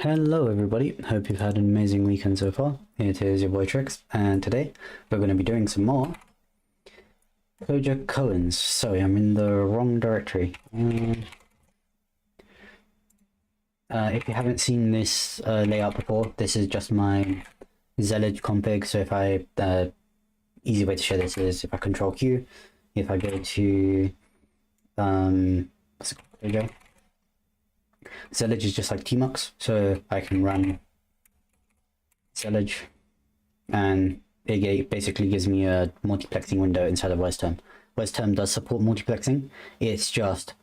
Hello everybody, hope you've had an amazing weekend so far. It is your boy Trix, and today we're going to be doing some more Clojure Koans. Sorry, I'm in the wrong directory. If you haven't seen this layout before, this is just my Zellige config. So if I, easy way to show this is if I control Q, if I go to, what's it called, Clojure? Zellige is just like Tmux, so I can run Zellige, and it basically gives me a multiplexing window inside of WesTerm. WesTerm does support multiplexing, it's just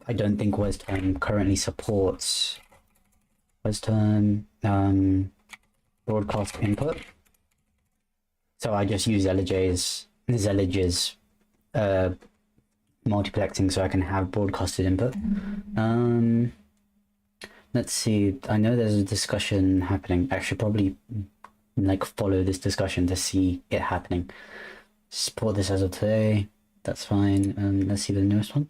I don't think WesTerm currently supports WesTerm broadcast input, so I just use Zellige's multiplexing so I can have broadcasted input. Let's see, I know there's a discussion happening. I should probably like follow this discussion to see it happening. Support this as of today, that's fine. Let's see the newest one.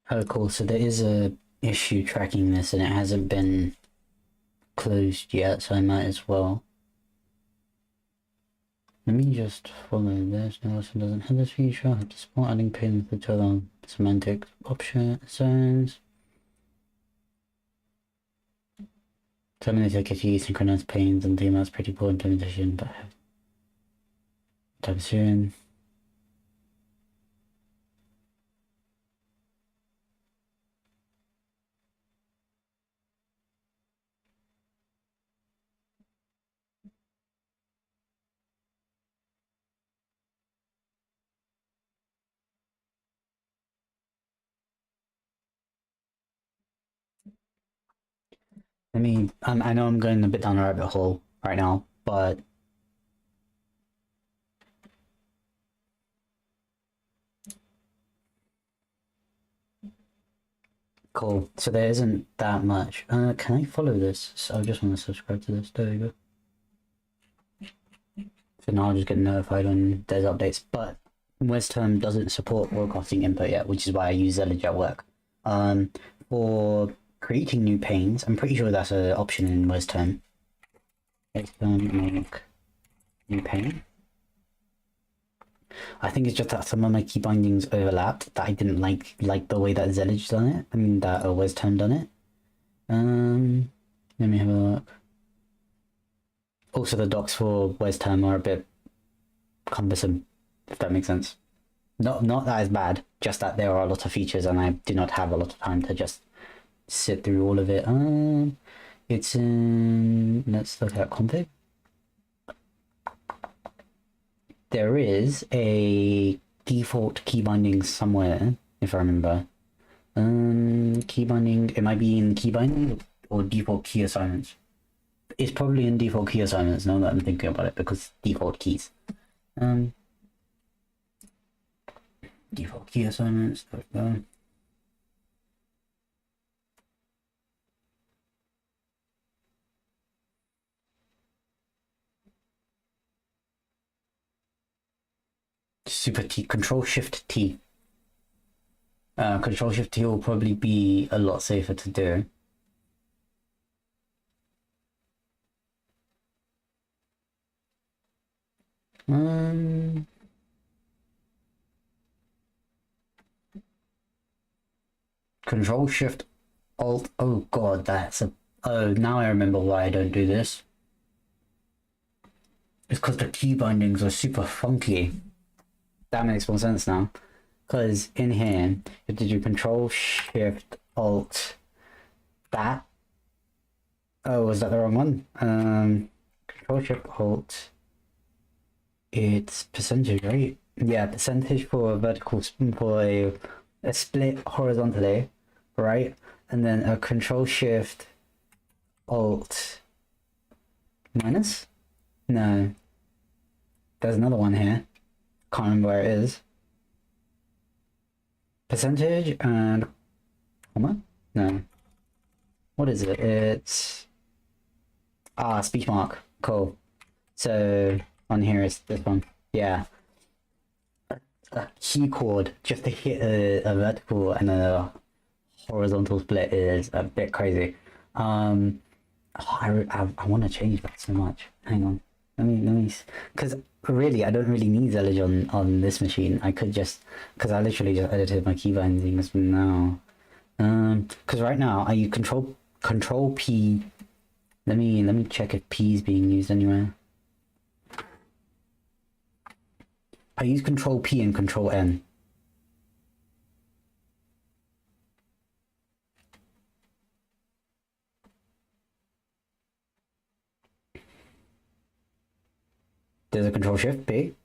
Oh cool, so there is a issue tracking this and it hasn't been closed yet, so I might as well. Let me just follow this. No, also doesn't have this feature. I have to support adding pins to allow semantic option zones. Terminator kitty synchronized panes and emails pretty poor implementation, but time soon. I know I'm going a bit down a rabbit hole right now, but cool. So there isn't that much. Can I follow this? So I just want to subscribe to this. There you go. So now I'll just get notified when there's updates. But WesTerm doesn't support broadcasting input yet, which is why I use Zellige at work. For creating new panes, I'm pretty sure that's an option in WesTerm. WesTerm make new pane. I think it's just that some of my key bindings overlapped, that I didn't like the way that Zellige done it. I mean that WesTerm done it. Let me have a look. Also the docs for WesTerm are a bit cumbersome, if that makes sense. Not that it's bad, just that there are a lot of features and I do not have a lot of time to just sit through all of it. It's in, let's look at config. There is a default key binding somewhere, if I remember. Key binding, it might be in key binding or default key assignments. It's probably in default key assignments now that I'm thinking about it, because default keys. Default key assignments, there we go. Super T, Control Shift T. Control Shift T will probably be a lot safer to do. Control Shift Alt. Oh god, that's a. Oh, now I remember why I don't do this. It's because the key bindings are super funky. That makes more sense now. Because in here, you have to do Control Shift Alt that. Oh, was that the wrong one? Control Shift Alt. It's percentage, right? Yeah, percentage for a vertical, for a split horizontally, right? And then a Control Shift Alt minus. No. There's another one here. Can't remember where it is. Percentage and comma? No. What is it? It's speech mark. Cool. So on here is this one. Yeah. A key chord just to hit a vertical and a horizontal split is a bit crazy. I want to change that so much. Hang on. Let me, because really I don't really need Zellage on this machine. I could just, because I literally just edited my key bindings now. Because right now I use control P. Let me check if P is being used anywhere. I use control P and control N. There's a control shift P.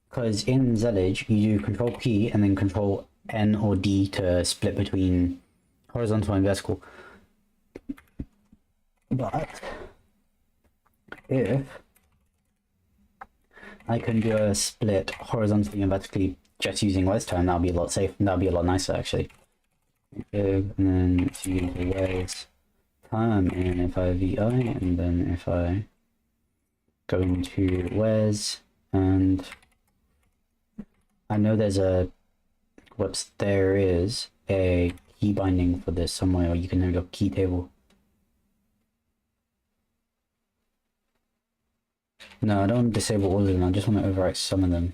Because in Zellage you do control P and then control N or D to split between horizontal and vertical. But if I can do a split horizontally and vertically just using Wes term, that'll be a lot safer. That'll be a lot nicer actually. And then it's use the Wes term, and if I VI, and then if I go into Wes, and I know there's a there is a key binding for this somewhere, or you can have your key table. No, I don't want to disable all of them, I just want to overwrite some of them.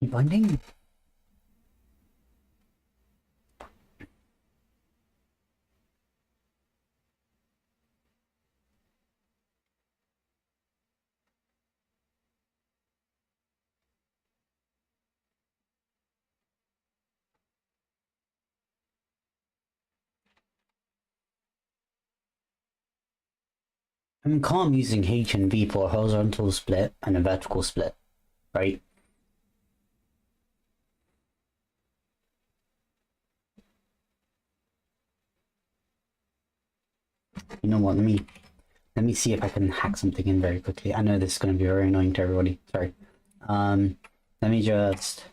Key binding? I'm calm using H and V for a horizontal split and a vertical split, right? You know what, let me see if I can hack something in very quickly. I know this is going to be very annoying to everybody, sorry. Let me just,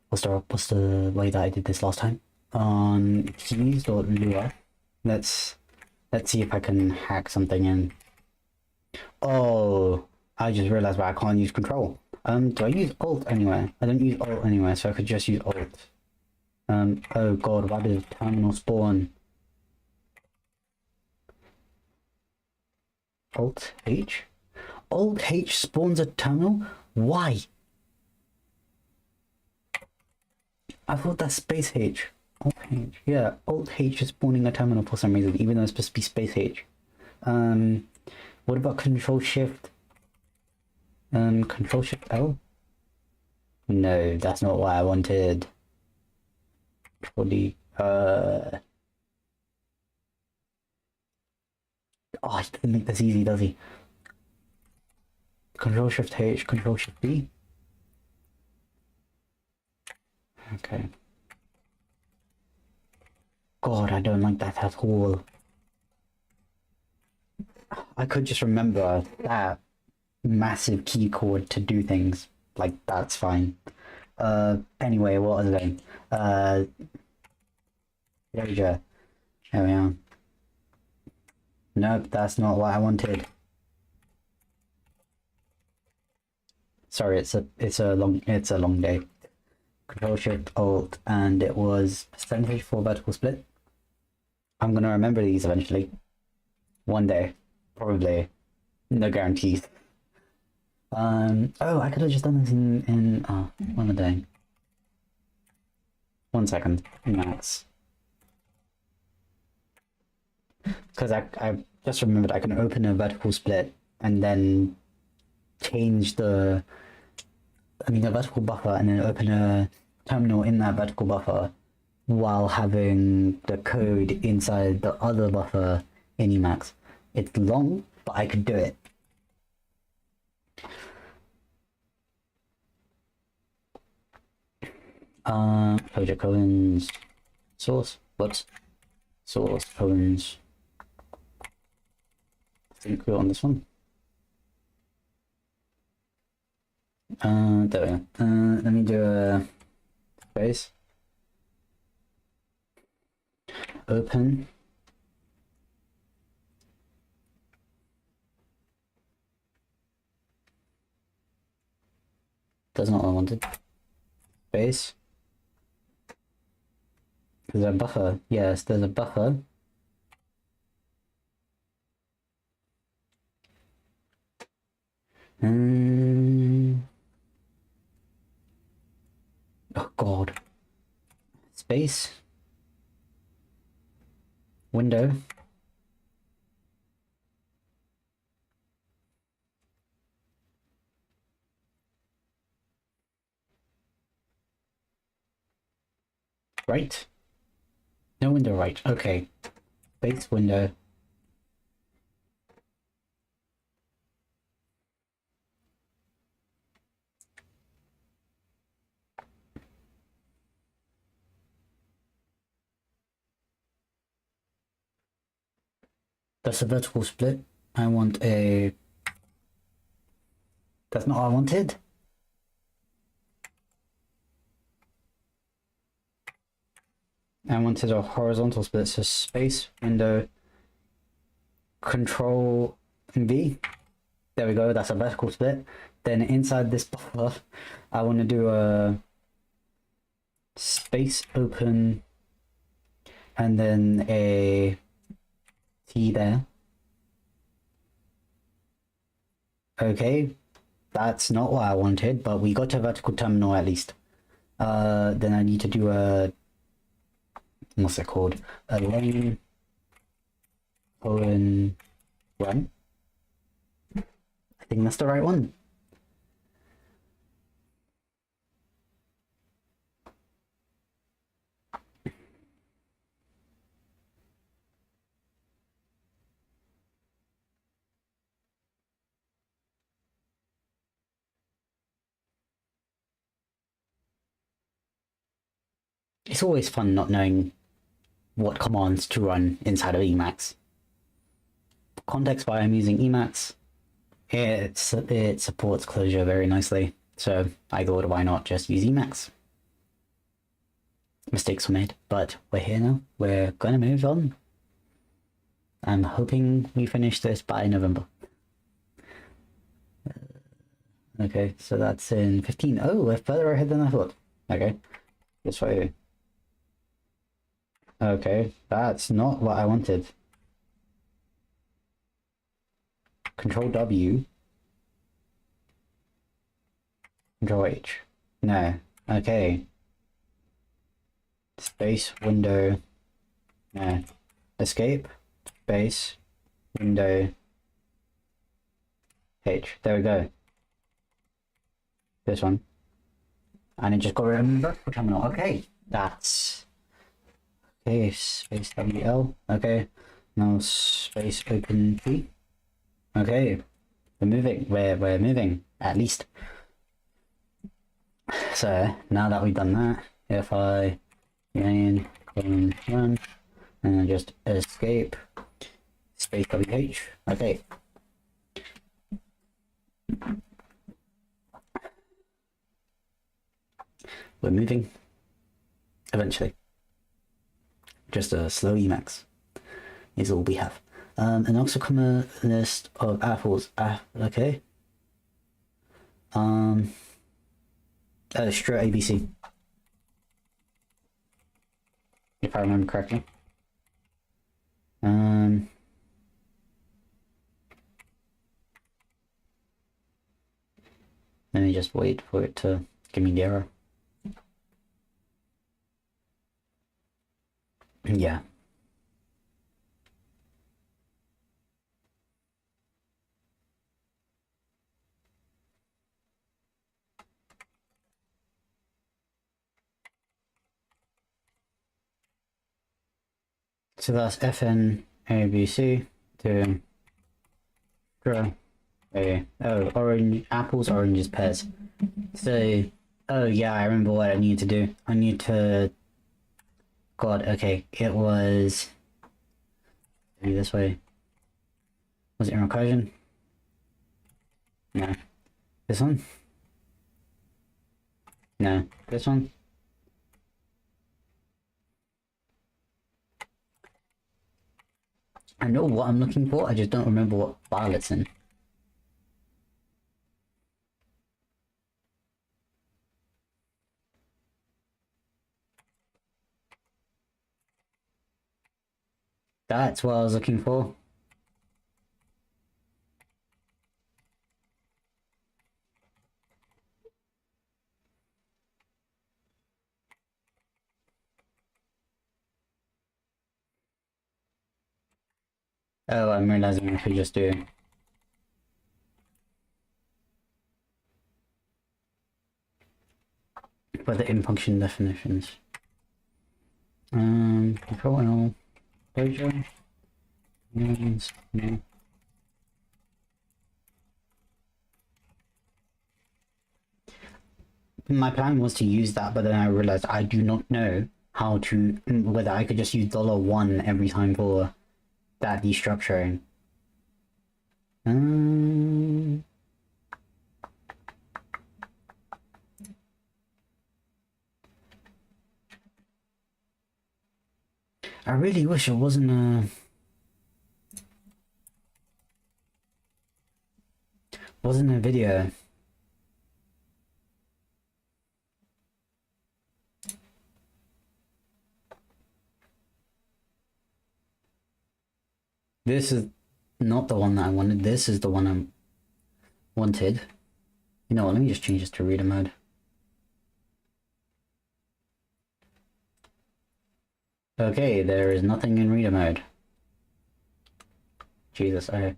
what's the way that I did this last time? On keys.lua, let's see if I can hack something in. Oh, I just realized why I can't use control. Do I use alt anywhere? I don't use alt anywhere, so I could just use alt. Oh god, why did terminal spawn? Alt H? Alt H spawns a terminal? Why? I thought that's space H. Alt H. Yeah, Alt H is spawning a terminal for some reason, even though it's supposed to be space H. What about Control Shift? Control Shift L? No, that's not what I wanted. Control D. Oh, he doesn't make this easy, does he? Control Shift H, Control Shift B. Okay. God, I don't like that at all. I could just remember that massive key cord to do things. Like, that's fine. Anyway, what was I doing? Clojure. There we are. Nope, that's not what I wanted. Sorry, it's a long day. Control Shift Alt, and it was percentage for vertical split. I'm gonna remember these eventually. One day. Probably. No guarantees. Oh, I could have just done this what am I doing? 1 second, max. Because I just remembered I can open a vertical split and then change a vertical buffer and then open a terminal in that vertical buffer while having the code inside the other buffer in Emacs. It's long, but I could do it. Clojure Koans source. Whoops. Source Koans. I think we're on this one. There we go. Let me do a space. Open. That's not what I wanted. Space. There's a buffer. Yes, there's a buffer. Oh god. Space. Window. Right. No window right. Okay. Space window. That's a vertical split. I want a... That's not what I wanted. I wanted a horizontal split, so space, window, control V. There we go, that's a vertical split. Then inside this buffer, I want to do a space open and then a T there. Okay, that's not what I wanted, but we got a vertical terminal at least. Then I need to do a... What's it called? A lane colon run. I think that's the right one. It's always fun not knowing what commands to run inside of Emacs. Context why I'm using Emacs, it supports Clojure very nicely, so I thought why not just use Emacs. Mistakes were made, but we're here now. We're gonna move on. I'm hoping we finish this by November. Okay, so that's in 15. Oh, we're further ahead than I thought. Okay, this way. Okay, that's not what I wanted. Control W. Control H. No. Okay. Space, window. No. Escape. Space. Window. H. There we go. This one. And it just got rid of the vertical terminal. Okay. That's... Okay, space WL. Okay. Now space open P. Okay. We're moving. We're moving. At least. So now that we've done that, if I run and then just escape space WH. Okay. We're moving. Eventually. Just a slow Emacs is all we have. And also come a list of apples. Okay. Straight ABC. If I remember correctly. Let me just wait for it to give me the error. Yeah. So that's FN ABC to grow orange apples, oranges, pears. So oh yeah, I remember what I need to do. I need to God, okay, it was this way. Was it in recursion? No. This one? No. This one? I know what I'm looking for, I just don't remember what file it's in. That's what I was looking for. Oh, I'm realizing I should just do for the in-function definitions. Control L, Clojure, no. My plan was to use that, but then I realized I do not know how to, whether I could just use $1 every time for that destructuring. I really wish it wasn't a video. This is not the one that I wanted. This is the one I wanted. You know what, let me just change this to reader mode. Okay, there is nothing in reader mode. Jesus, okay.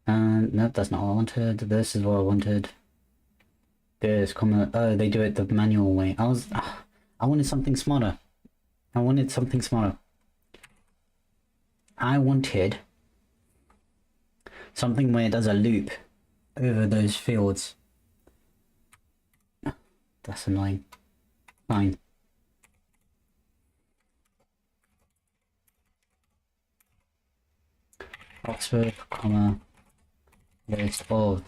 Nope, that's not what I wanted. This is what I wanted. This comment. Oh, they do it the manual way. I wanted something smarter. I wanted something smarter. I wanted something where it does a loop over those fields. That's annoying. Fine. Oxford, comma, list of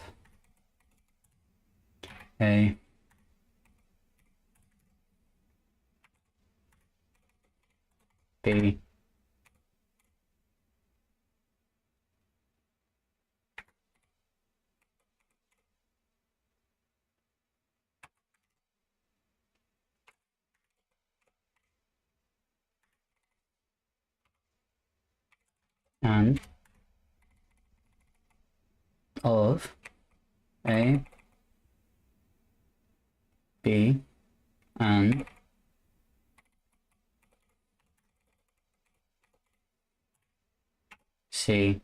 A. B. And of A, B, and C.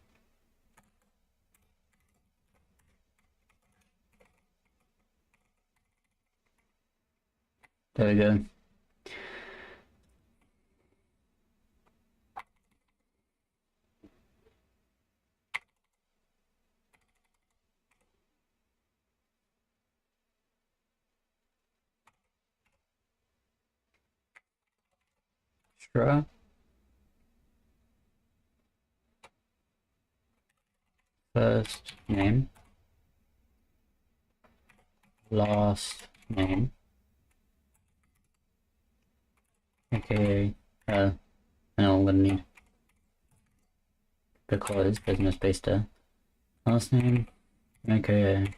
There we go. Sure. First name, last name, aka I know I'm gonna need because there's no space there. Last name, aka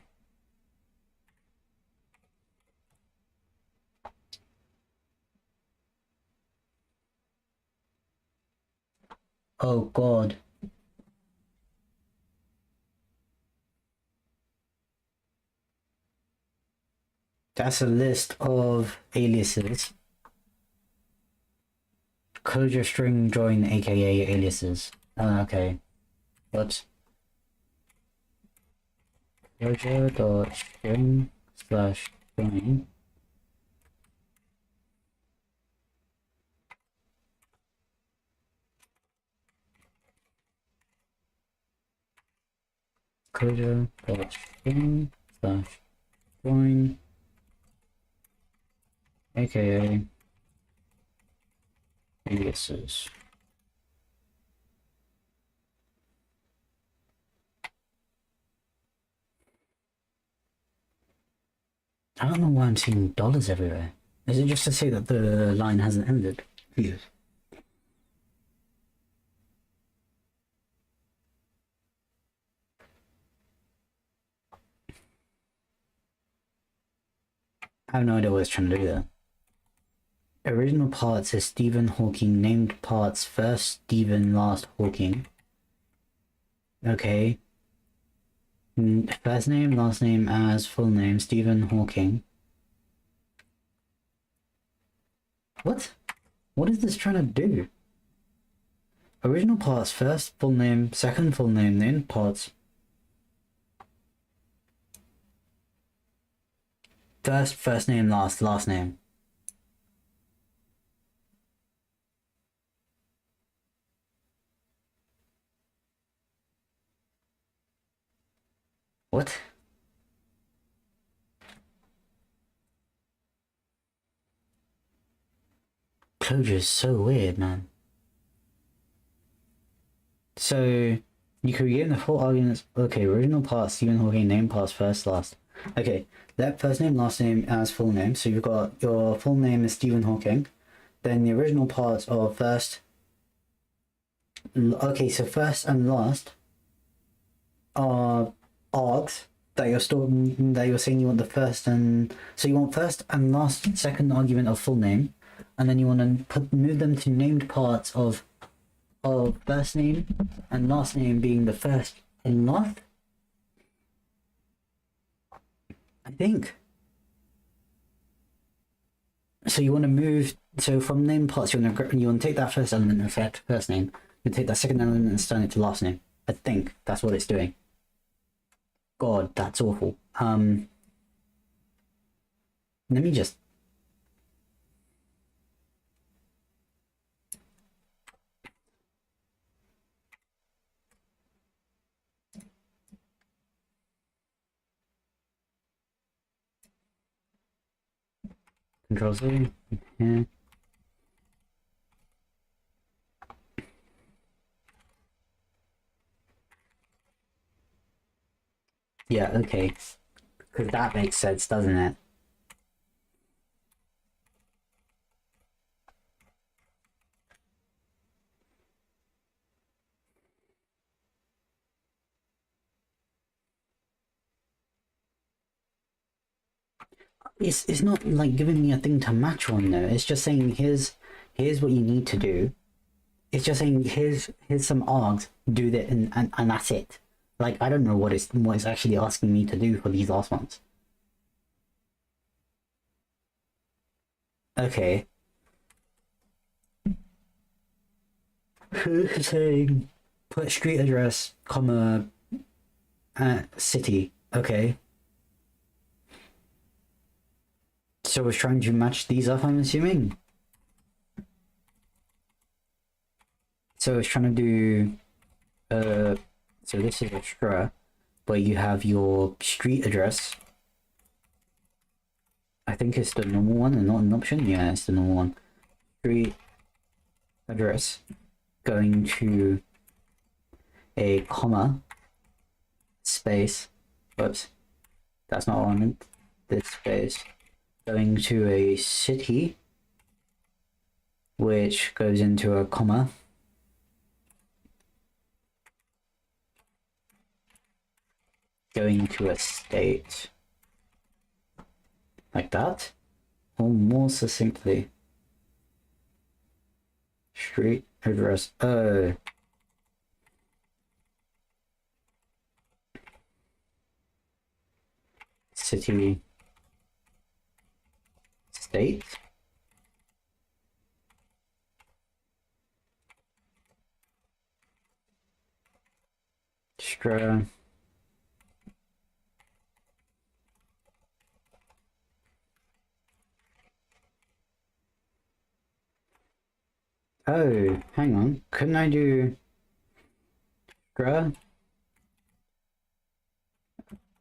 oh god. That's a list of aliases. Clojure string join aka aliases. Okay. What? Clojure dot string slash join. Clojure dot string slash join aka aliases. I don't know why I'm seeing dollars everywhere. Is it just to say that the line hasn't ended? Yes. I have no idea what it's trying to do there. Original parts is Stephen Hawking. Named parts first Stephen, last Hawking. Okay. First name, last name as full name, Stephen Hawking. What? What is this trying to do? Original parts first full name, second full name, named parts. First name, last name. What? Clojure is so weird, man. So you create the full arguments. Okay, original parts, Stephen Hawking, name parts first, last. Okay, that first name, last name as full name. So you've got your full name is Stephen Hawking. Then the original parts of first. Okay, so first and last are args that you're saying you want the first and so you want first and last second argument of full name, and then you want to move them to named parts of first name and last name being the first and last. I think. So you want to move from name parts. You want to take that first element and set first name. You take that second element and turn it to last name. I think that's what it's doing. God, that's awful. Let me just. Control Z. Yeah. Yeah, okay. Because that makes sense, doesn't it? It's not like giving me a thing to match on though. It's just saying here's what you need to do. It's just saying here's some args, do that and that's it. Like I don't know what it's actually asking me to do for these last ones. Okay. Saying put street address, comma, city. Okay. So it's trying to match these up, I'm assuming. So it's trying to do, so this is extra, but you have your street address. I think it's the normal one and not an option. Yeah, it's the normal one. Street address going to a comma space. Whoops, that's not what I meant. This space going to a city, which goes into a comma. Going to a state. Like that? Or more succinctly. Street address. Oh. City. state. Extra. Oh, hang on. Couldn't I do extra?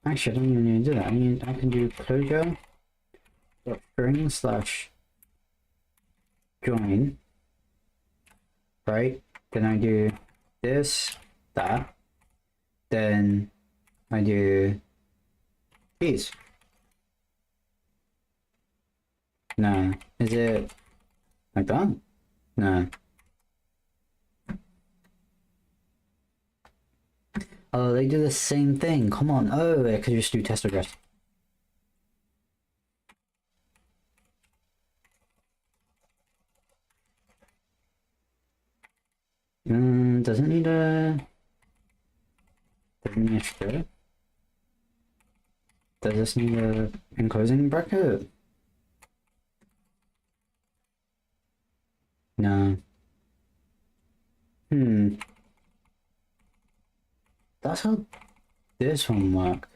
Actually, I don't even need to do that. I can do Clojure string slash join, right? Then I do this, that. Then I do these. No. Is it like that? No. Oh, they do the same thing. Come on. Oh, I could just do test address. Doesn't need a... Doesn't need a strip. Does this need a enclosing bracket? No. That's how this one worked.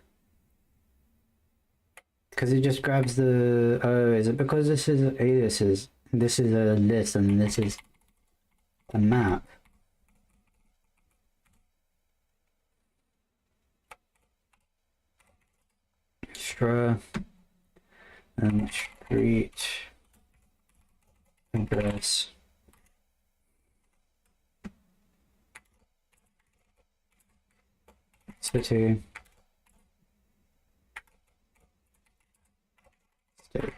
Because it just grabs the... Oh, is it because this is aliases? This is a list and this is a map. Extra and street address. City. State.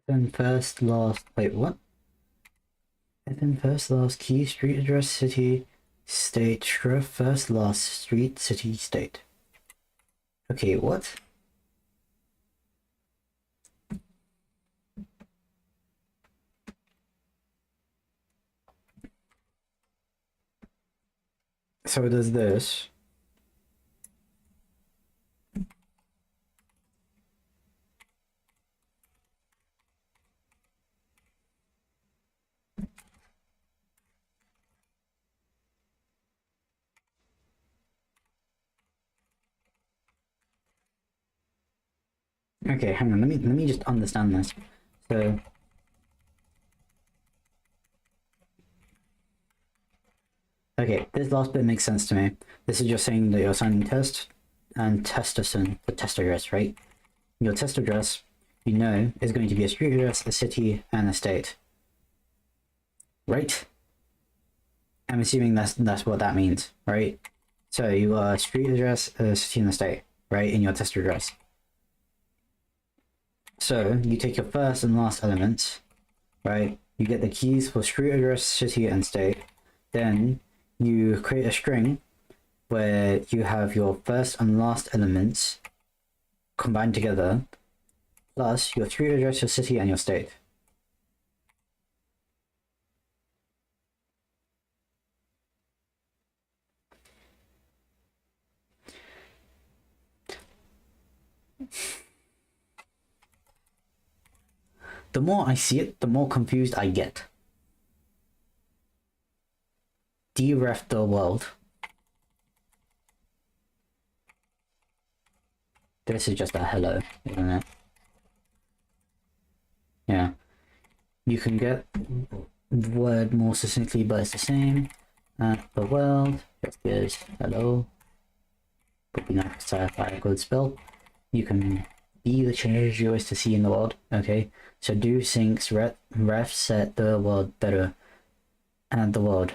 Then first, last... Wait, what? And then first, last, key, street address, city, state, shrub, first, last, street, city, state. Okay, what? So it does this. Okay, hang on, let me just understand this. So okay, this last bit makes sense to me. This is just saying that you're assigning test and test assign the test address, right? Your test address, you know, is going to be a street address, a city, and a state. Right? I'm assuming that's what that means, right? So you got a street address, a city, and a state, right, in your test address. So you take your first and last elements, right? You get the keys for street address, city, and state. Then you create a string where you have your first and last elements combined together, plus your street address, your city, and your state. The more I see it, the more confused I get. Deref the world. This is just a hello, isn't it? Yeah. You can get the word more succinctly, but it's the same. The world just is hello. Would be nice to have a good spell. You can be the change you wish to see in the world. Okay. So do syncs ref set the world better. And the world.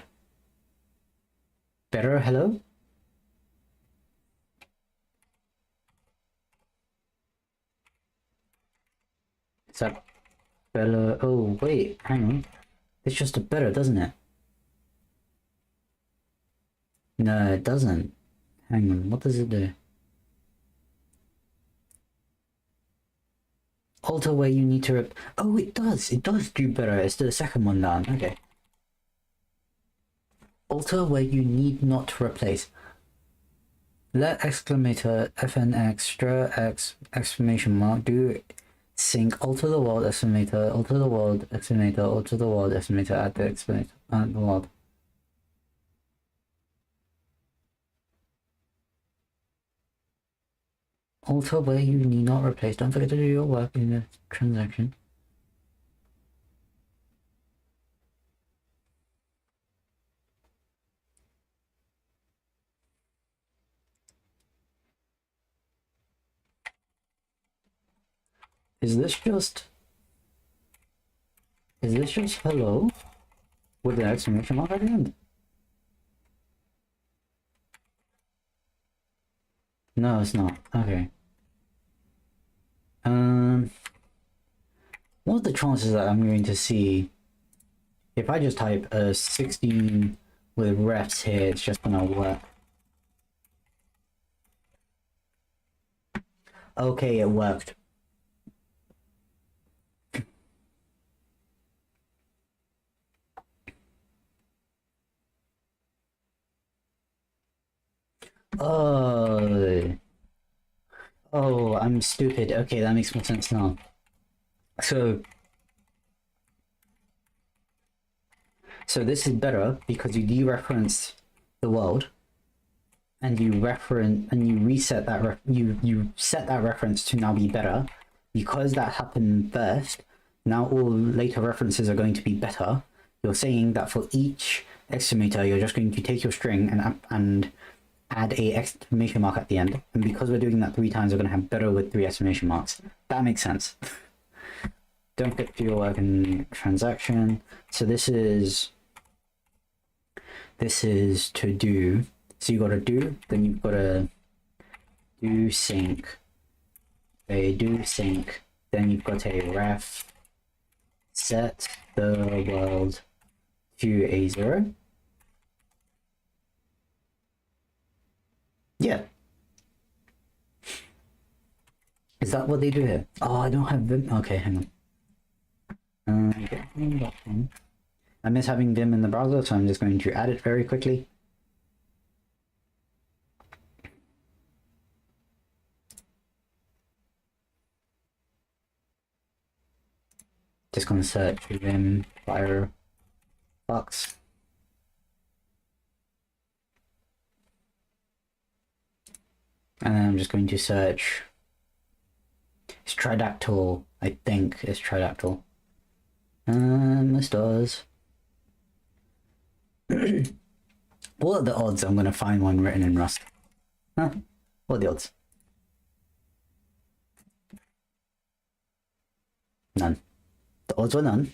Better hello? Is that better? Oh wait, hang on. It's just a better, doesn't it? No, it doesn't. Hang on, what does it do? Alter where you need to oh, it does do better. It's the second one down. Okay. Alter where you need not to replace. Let exclamator fn extra x exclamation mark do sync alter the world exclamator alter the world exclamator alter the world exclamator add the exclamator add the world. Alter where you need not replace. Don't forget to do your work in the transaction. Is this just hello with an exclamation mark at the end? No, it's not. Okay. What are the chances that I'm going to see if I just type 16 with refs here? It's just gonna work. Okay, it worked. Oh, I'm stupid. Okay, that makes more sense now. So this is better because you dereference the world, and you reset that you set that reference to now be better because that happened first. Now all later references are going to be better. You're saying that for each exclamator, you're just going to take your string and add a exclamation mark at the end. And because we're doing that 3 times, we're going to have better with 3 exclamation marks. That makes sense. Don't forget to do your work in transaction. So this is to do. So you got to do, then you've got to do sync. Do sync. Then you've got a ref set the world to a 0. Yeah. Is that what they do here? Oh, I don't have Vim. Okay, hang on. I miss having Vim in the browser, so I'm just going to add it very quickly. Just gonna search Vim Firefox. And then I'm just going to search. It's Tridactyl, I think it's Tridactyl. This does. What are the odds I'm gonna find one written in Rust? Huh? What are the odds? None. The odds were none.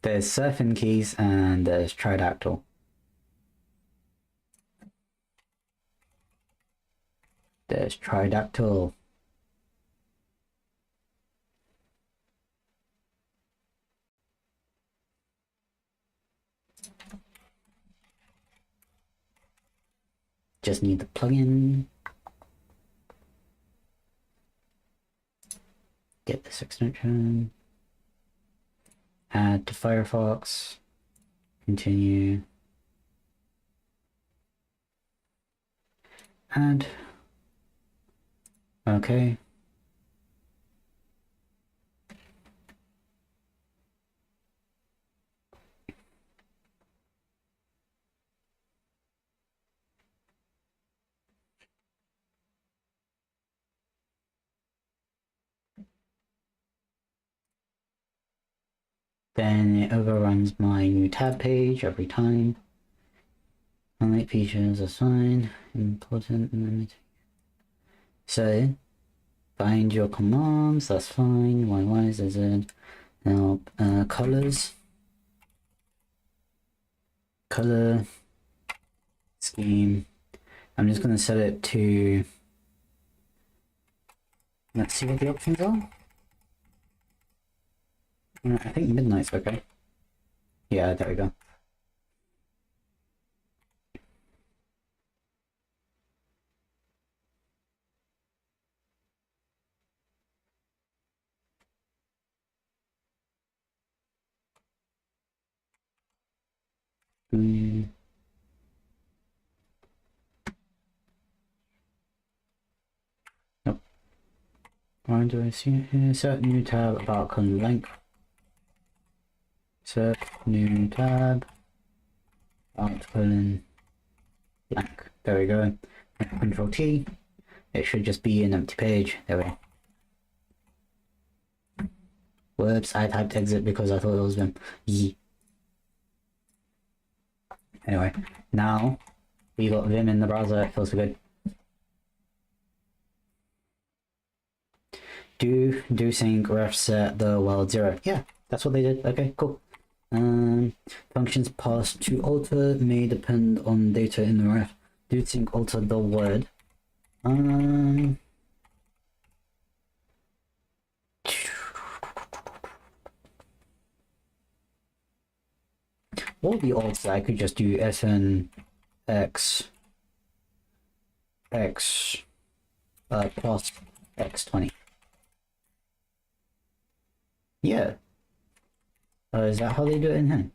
There's surfing keys and there's Tridactyl. There's Tridactyl. Just need the plugin. Get this extension. Add to Firefox. Continue. Add. Okay. Then it overruns my new tab page every time. Unlike features are fine. Important. So find your commands, that's fine. Y is Z. Now colors. Color scheme. I'm just gonna set it to, let's see what the options are. I think midnight's okay. Yeah, there we go. Nope. Why do I see it here? Insert new tab about colon length. Insert new tab about colon blank. There we go. Control T. It should just be an empty page. There we go. Whoops, I typed exit because I thought it was them. Yee. Anyway, now we got Vim in the browser. It feels so good. Do sync ref set the world 0. Yeah, that's what they did. Okay, cool. Functions passed to alter may depend on data in the ref. Do sync alter the word. What would be odds that I could just do SN X plus X20? Yeah. Is that how they do it in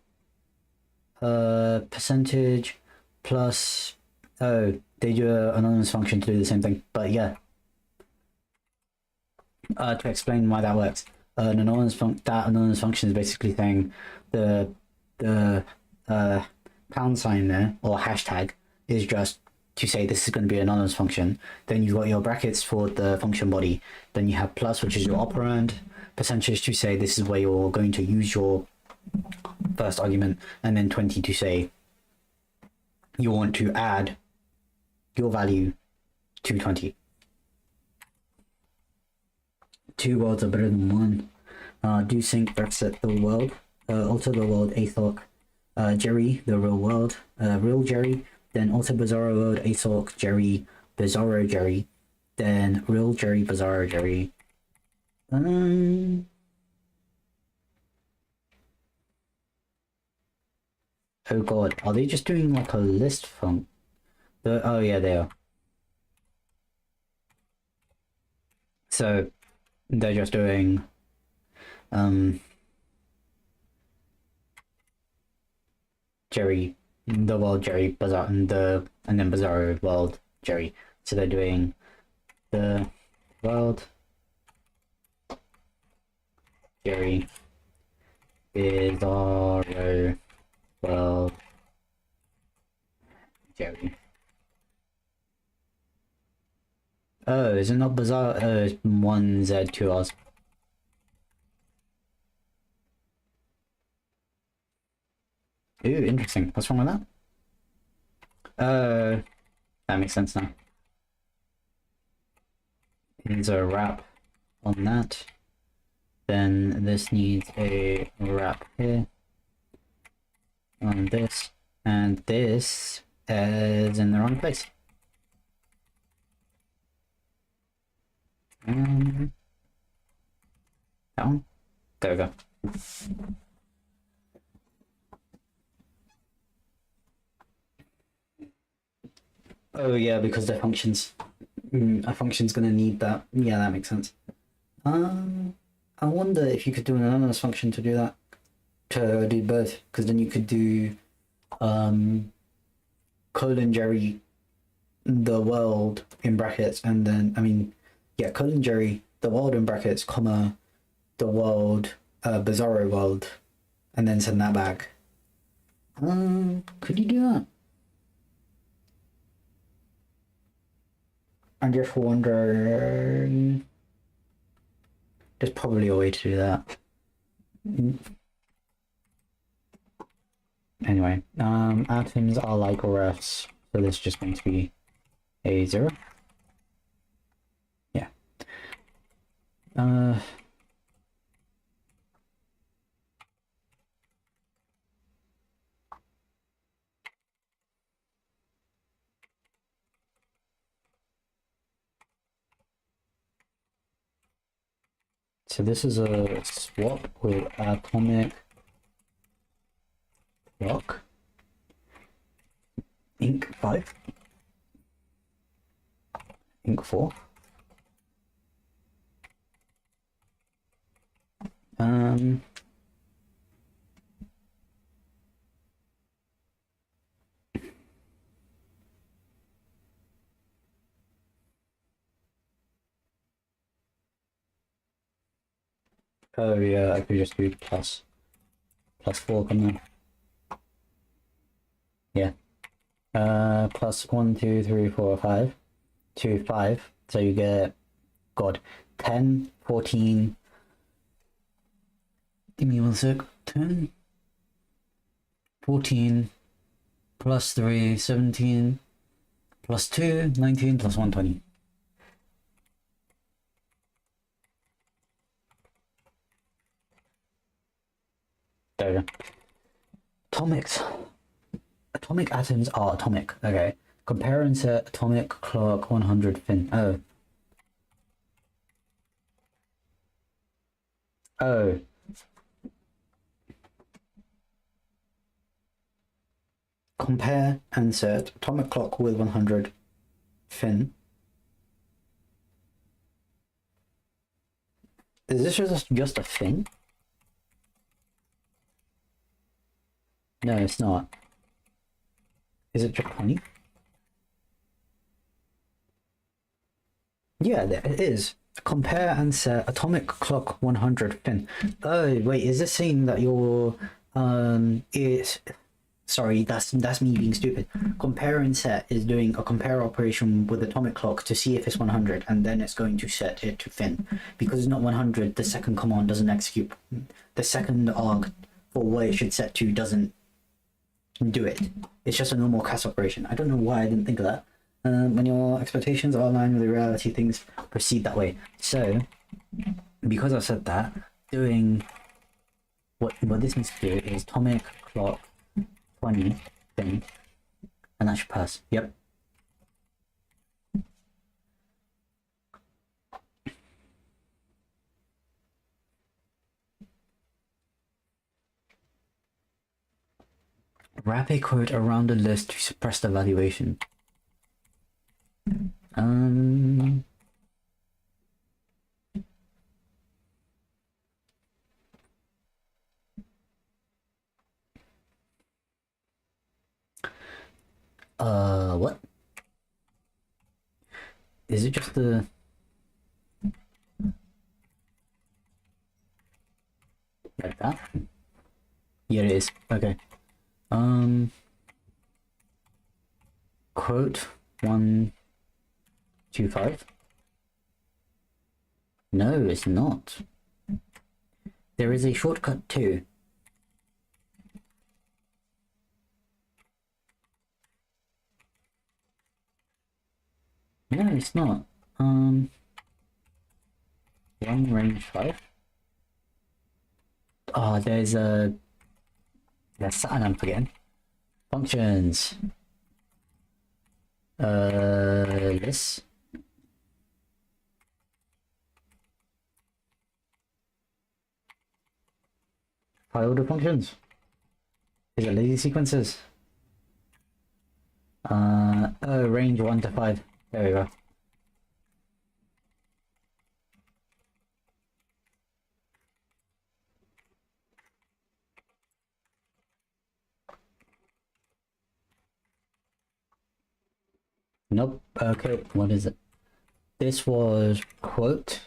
here? Percentage plus. Oh, they do an anonymous function to do the same thing. But yeah. To explain why that works, an anonymous function is basically saying the pound sign there or hashtag is just to say this is going to be an anonymous function. Then you've got your brackets for the function body. Then you have plus, which is your operand, percentage to say this is where you're going to use your first argument, and then 20 to say you want to add your value to 20. Two worlds are better than one. Do sync reset the world. Alter the world assoc Jerry, the real world, real Jerry, then alter Bizarro world assoc Jerry, Bizarro Jerry, then real Jerry, Bizarro Jerry. Oh god, are they just doing like a list func? Oh yeah, they are. So they're just doing Jerry, the world Jerry, Bizarre, and then Bizarro world Jerry. So they're doing the world Jerry, Bizarro world Jerry. Oh, is it not Bizarre? It's 1Z, 2Rs. Ooh, interesting. What's wrong with that? That makes sense now. Needs a wrap on that. Then this needs a wrap here on this, and this is in the wrong place. That one? There we go. Oh yeah, because they're functions. A function's gonna need that. Yeah, that makes sense. I wonder if you could do an anonymous function to do that, to do both, because then you could do colon Jerry, the world in brackets, and then colon Jerry, the world in brackets, comma, the world, Bizarro world, and then send that back. Could you do that? I'm just wondering. There's probably a way to do that. Anyway, atoms are like refs, so this is just going to be a 0. Yeah. So this is a swap with atomic clock ink 5, ink 4. Oh yeah, I could just do plus 4, come on. Yeah. Plus 1, 2, 3, 4, 5 to 5. So you get, God, 10, 14. Give me 1 sec. 10, 14, plus 3, 17, plus 2, 19, plus 120. There we go. Atomics. Atomic atoms are atomic. Okay. Compare and set atomic clock 100 fin. Oh. Oh. Compare and set atomic clock with 100 fin. Is this just a fin? No, it's not. Is it just honey? Yeah, it is. Compare and set atomic clock 100 fin. Oh, wait, is this saying that your it's sorry, that's me being stupid. Compare and set is doing a compare operation with atomic clock to see if it's 100, and then it's going to set it to fin. Because it's not 100, the second command doesn't execute. The second arg for what it should set to doesn't do it. It's just a normal cast operation. I don't know why I didn't think of that. When your expectations are aligned with the reality, things proceed that way. So, because I said that, doing what this needs to do is atomic clock 20 thing, and that should pass. Yep. Wrap a quote around the list to suppress the valuation. What? Is it just the... like that? Yeah, it is. Okay. Quote 125. No, it's not. There is a shortcut too. No, it's not. One range 5. Oh, there's something I'm forgetting. Functions. This. File the functions. Is it lazy sequences? Oh, range 1 to 5. There we go. Nope. Okay, what is it? This was quote.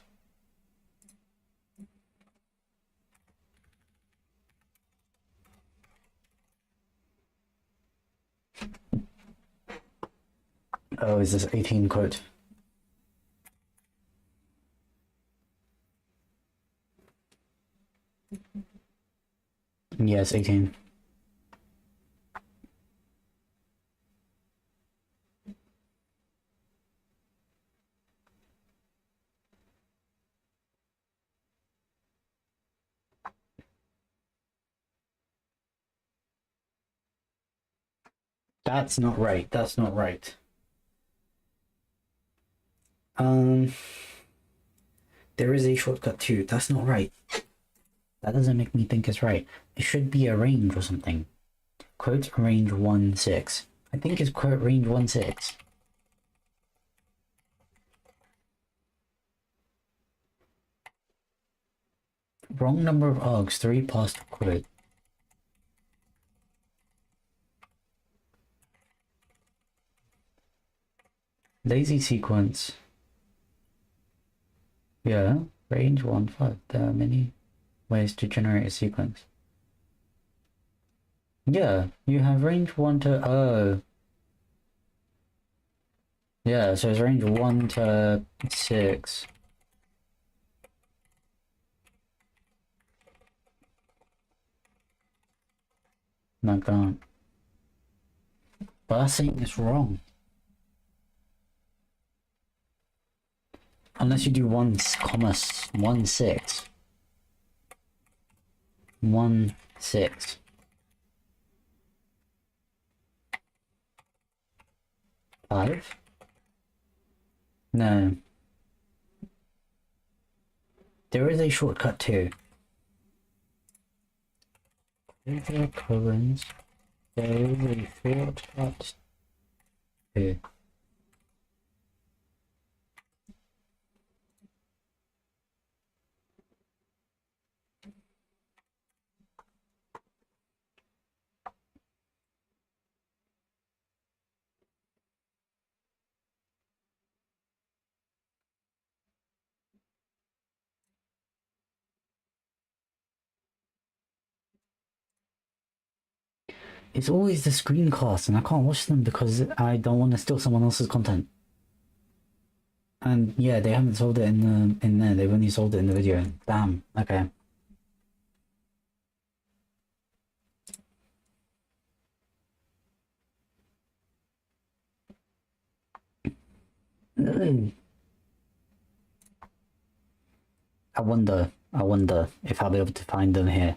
Oh, is this 18 quote? Yes, 18. That's not right. That's not right. There is a shortcut too. That's not right. That doesn't make me think it's right. It should be a range or something. Quote range 1-6. I think it's quote range 1-6. Wrong number of args, 3 past quote. Lazy sequence. Yeah, range 1-5. There are many. ways to generate a sequence. Yeah, you have range 1 to... Oh. Yeah, so it's range 1 to 6. Like that. But that's saying it's wrong. Unless you do 1, comma, 1, 6. 1, 6. 5? No. There is a shortcut too. There are Koans. There is a shortcut too. It's always the screencasts, and I can't watch them because I don't want to steal someone else's content. And yeah, they haven't sold it in there. They've only sold it in the video. Damn. Okay. I wonder if I'll be able to find them here.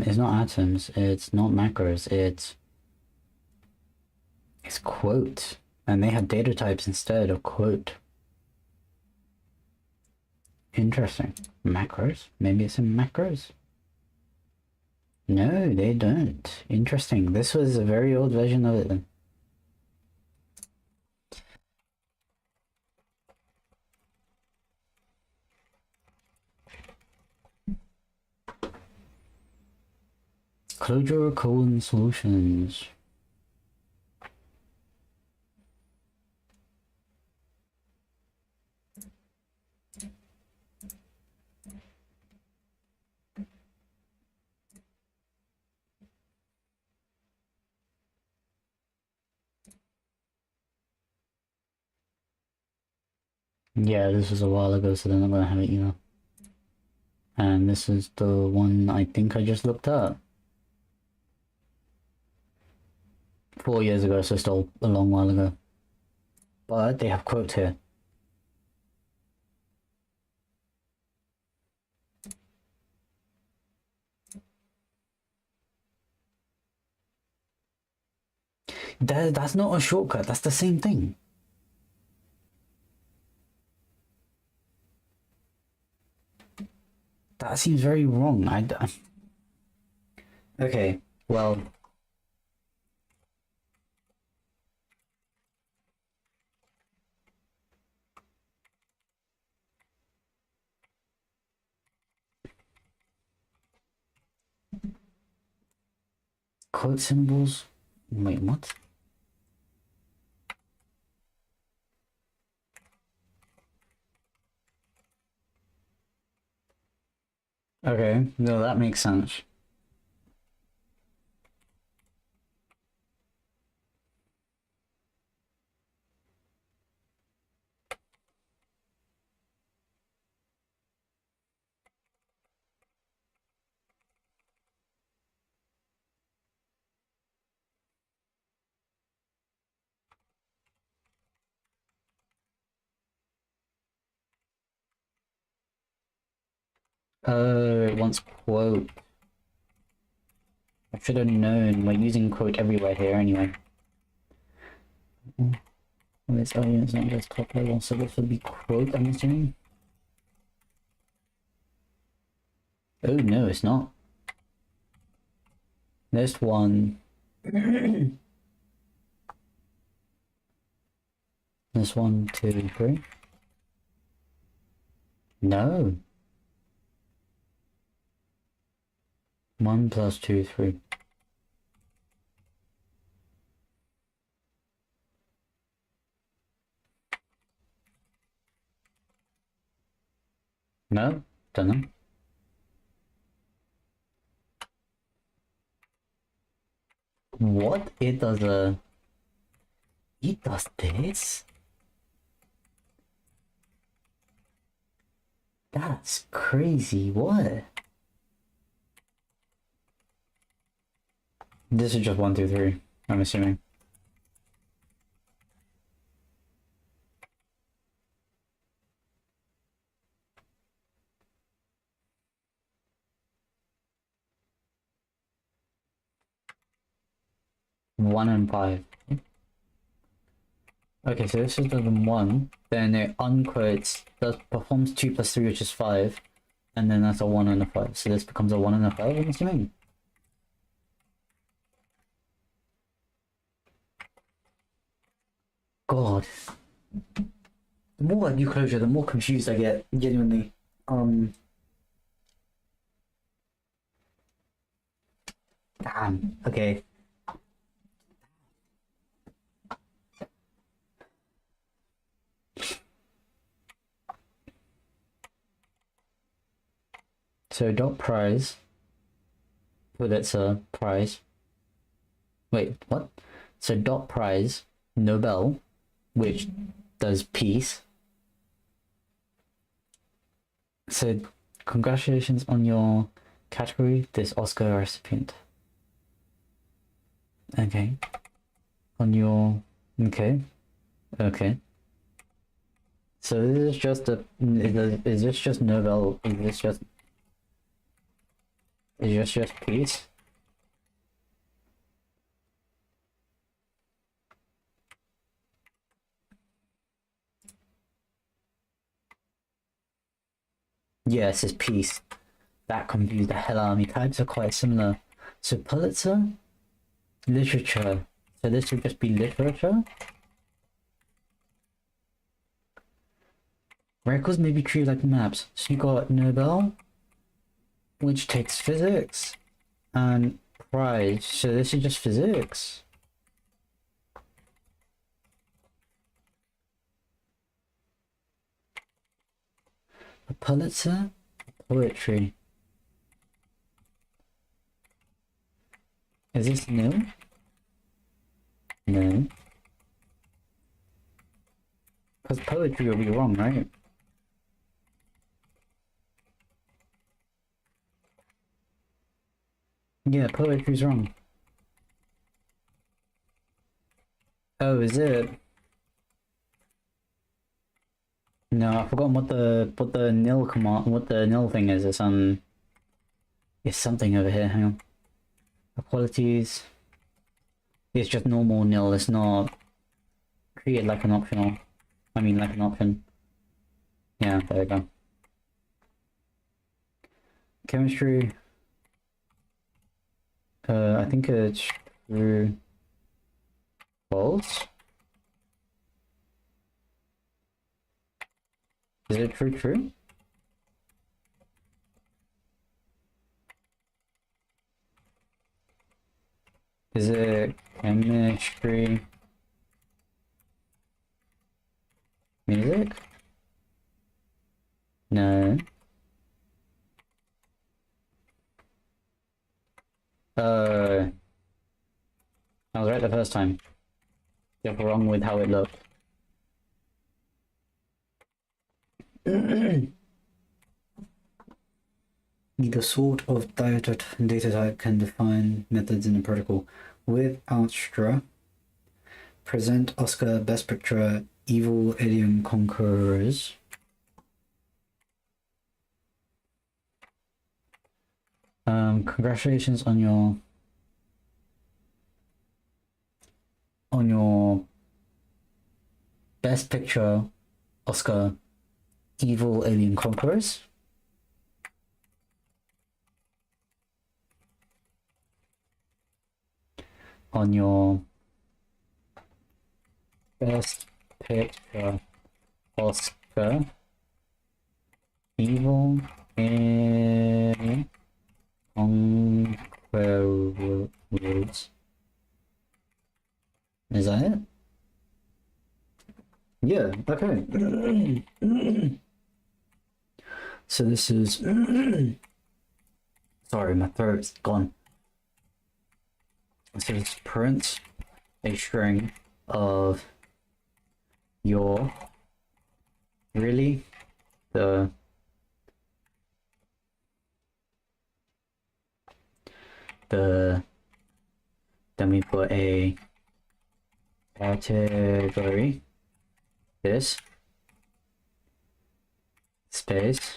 It's not atoms, it's not macros, it's quote. And they had data types instead of quote. Interesting. Macros? Maybe it's in macros? No, they don't. Interesting. This was a very old version of it then. Clojure colon solutions. Yeah, this was a while ago, so they're not gonna have it either. And this is the one I think I just looked up. 4 years ago, so still a long while ago. But they have quotes here. That's not a shortcut, that's the same thing. That seems very wrong. Okay, well... Quote symbols? Wait, what? Okay, no, that makes sense. It wants quote. I should have known. We're using quote everywhere here anyway. Well, it's it's not just top level, so this would be quote, I'm assuming. Oh no, it's not. This one. This 1, 2, 3. No. 1 plus 2, 3. No, don't know. What? It does this? That's crazy. What? This is just 1, 2, 3. I'm assuming. One and 5. Okay, so this is the 1. Then it unquotes, does performs 2 plus 3, which is 5. And then that's a 1 and a 5. So this becomes a 1 and a 5, I'm assuming. God. The more I do Clojure, the more confused I get, genuinely. Damn, okay. So dot prize, Pulitzer prize. Wait, what? So dot prize, Nobel, which does peace. So congratulations on your category, this Oscar recipient. Okay. On your, okay. Okay. So this is just a, is this just Nobel, is this just peace? Yes, it's peace. That confused the hell out of me. Types are quite similar. So Pulitzer, literature. So this would just be literature. Records may be treated like maps. So you got Nobel, which takes physics, and prize. So this is just physics. A Pulitzer, poetry. Is this new? No. Because poetry will be wrong, right? Yeah, poetry's wrong. Oh, is it? No, I've forgotten what the nil command, what the nil thing is. It's something over here. Hang on. Qualities. It's just normal nil. It's not treated like an optional. I mean, like an option. Yeah, there we go. Chemistry. I think it's true. False. Is it true? True. Is it chemistry? Music? No. I was right the first time. Just wrong with how it looked. Either sort of data type can define methods in a protocol. Without Stra, present Oscar Best Picture, Evil Alien Conquerors. Congratulations on your Best Picture Oscar, Evil Alien Conquerors. On your Best Picture Oscar, Evil Alien Conquerors. words. Is that it? Yeah, okay. So this is sorry, my throat's gone. So it's print a string of your really the then we put a category this space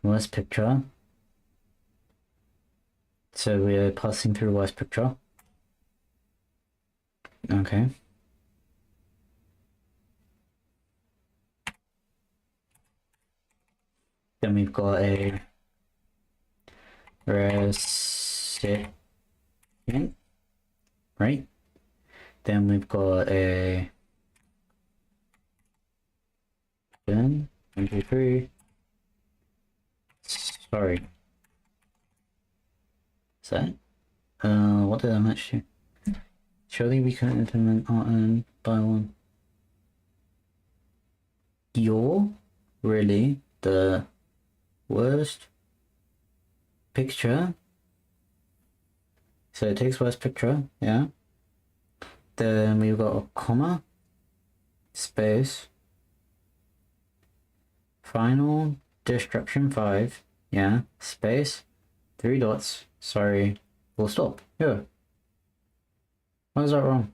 worst picture. So we're passing through worst picture. Okay. Then we've got a recipient, right? Then we've got a 1, 2, 3. Sorry. Is that? What did I match to? Surely we can implement RN by one. You're really the worst picture. So it takes worst picture, yeah. Then we've got a comma, space, final destruction 5, yeah, space, 3 dots, sorry, full stop, yeah. Why is that wrong?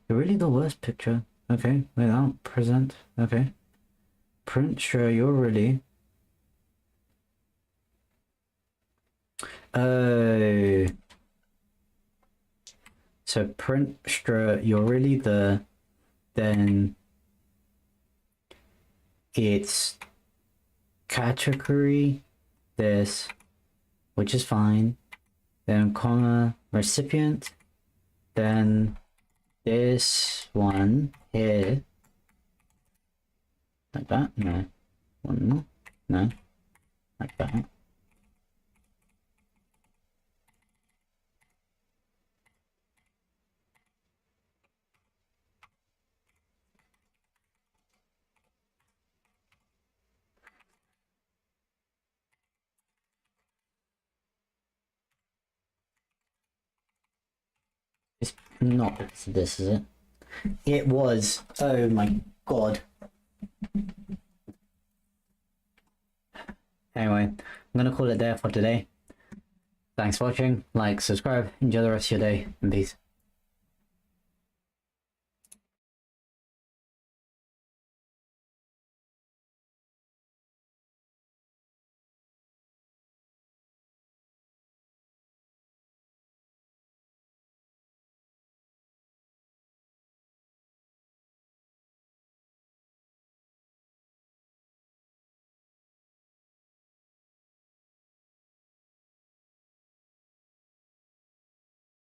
You're really the worst picture. Okay, without present, okay. Print sure you're really. Oh. So print sure you're really the, then it's category this, which is fine, then comma recipient, then this one here, like that, no, one more, no, like that. It's not this, is it? It was. Oh my god. Anyway, I'm gonna call it there for today. Thanks for watching. Like, subscribe, enjoy the rest of your day, and peace.